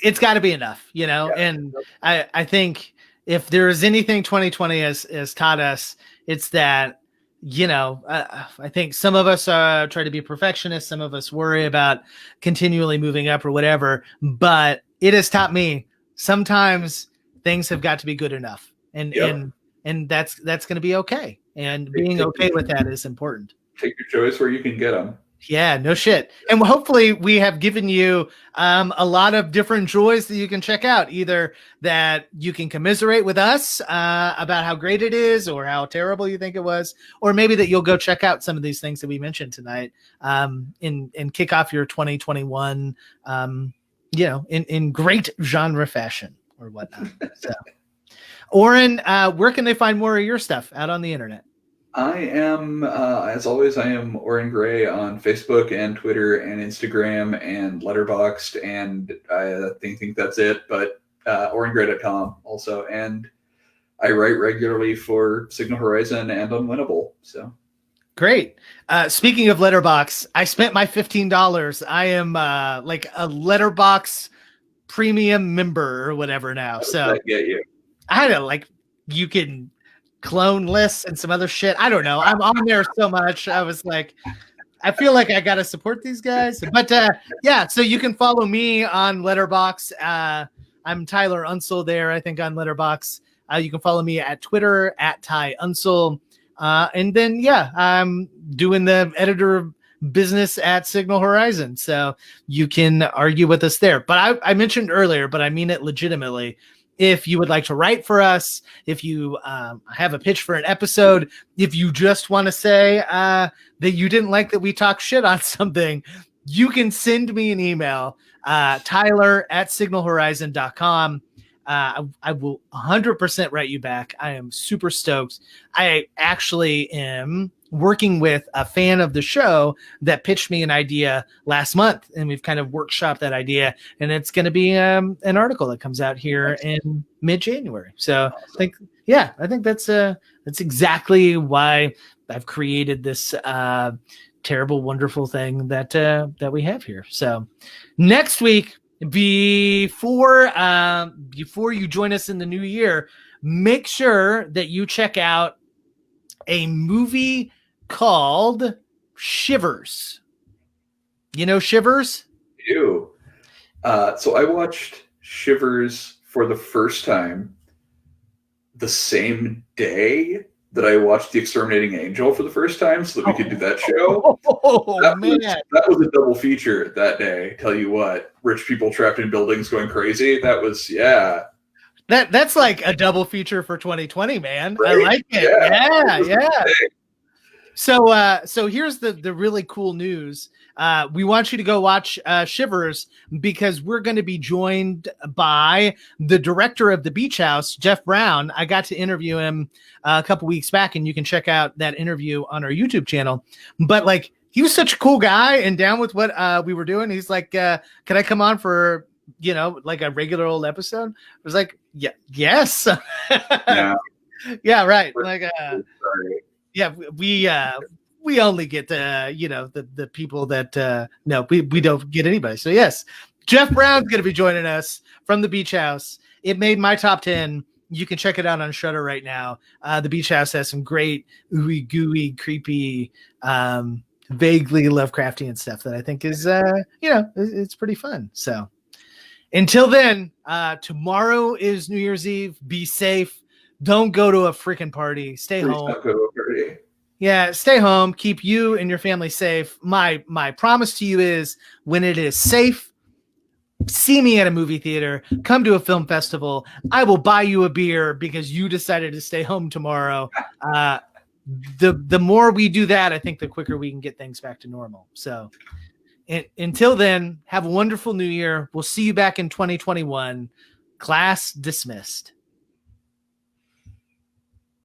it's got to be enough, and I think if there is anything 2020 has taught us, it's that, I think some of us try to be perfectionists. Some of us worry about continually moving up or whatever, but it has taught me sometimes things have got to be good enough. And that's going to be okay. And being okay with that is important. Take your choice where you can get them. Yeah, no shit. And hopefully we have given you a lot of different joys that you can check out, either that you can commiserate with us about how great it is or how terrible you think it was, or maybe that you'll go check out some of these things that we mentioned tonight and kick off your 2021, in great genre fashion or whatnot. So, Oren, where can they find more of your stuff out on the internet? I am, as always, I am Oren Gray on Facebook and Twitter and Instagram and Letterboxd, and I think that's it, but orengray.com also. And I write regularly for Signal Horizon and Unwinnable. So Great. Speaking of Letterbox, I spent my $15. I am like a Letterbox premium member or whatever now. So I get you. I don't know, like you can clone lists and some other shit. I don't know. I'm on there so much. I was like, I feel like I got to support these guys. But yeah, so you can follow me on Letterbox. I'm Tyler Unsel there, I think, on Letterbox. You can follow me at Twitter at Ty Unsel. And then, yeah, I'm doing the editor business at Signal Horizon. So you can argue with us there. But I mentioned earlier, but I mean it legitimately. If you would like to write for us, if you have a pitch for an episode, if you just want to say that you didn't like that we talk shit on something, you can send me an email, tyler@signalhorizon.com. I will 100% write you back. I am super stoked. I actually am working with a fan of the show that pitched me an idea last month, and we've kind of workshopped that idea, and it's going to be an article that comes out here in mid-January. So I think that's exactly why I've created this terrible, wonderful thing that we have here. So next week, before you join us in the new year, make sure that you check out a movie called Shivers. You know Shivers? I do. So I watched Shivers for the first time the same day that I watched The Exterminating Angel for the first time, so that we could do that show. That was a double feature that day. Tell you what, rich people trapped in buildings going crazy. That was, yeah. That's like a double feature for 2020, man. Right? I like it. Yeah. So here's the really cool news. We want you to go watch Shivers, because we're going to be joined by the director of the Beach House, Jeff Brown. I got to interview him a couple weeks back, and you can check out that interview on our YouTube channel. But like, he was such a cool guy and down with what we were doing. He's like, can I come on for, like a regular old episode? I was like, yeah, yes. Yeah, right. Like, yeah, we only get the people that no, we don't get anybody. So yes, Jeff Brown's going to be joining us from the Beach House. It made my top 10. You can check it out on Shudder right now. The Beach House has some great ooey gooey, creepy, vaguely Lovecraftian stuff that I think is it's pretty fun. So until then, tomorrow is New Year's Eve. Be safe. Don't go to a freaking party. Stay home. Don't go to a party. Yeah, stay home. Keep you and your family safe. My promise to you is, when it is safe, see me at a movie theater. Come to a film festival. I will buy you a beer because you decided to stay home tomorrow. The more we do that, I think the quicker we can get things back to normal. So until then, have a wonderful new year. We'll see you back in 2021. Class dismissed.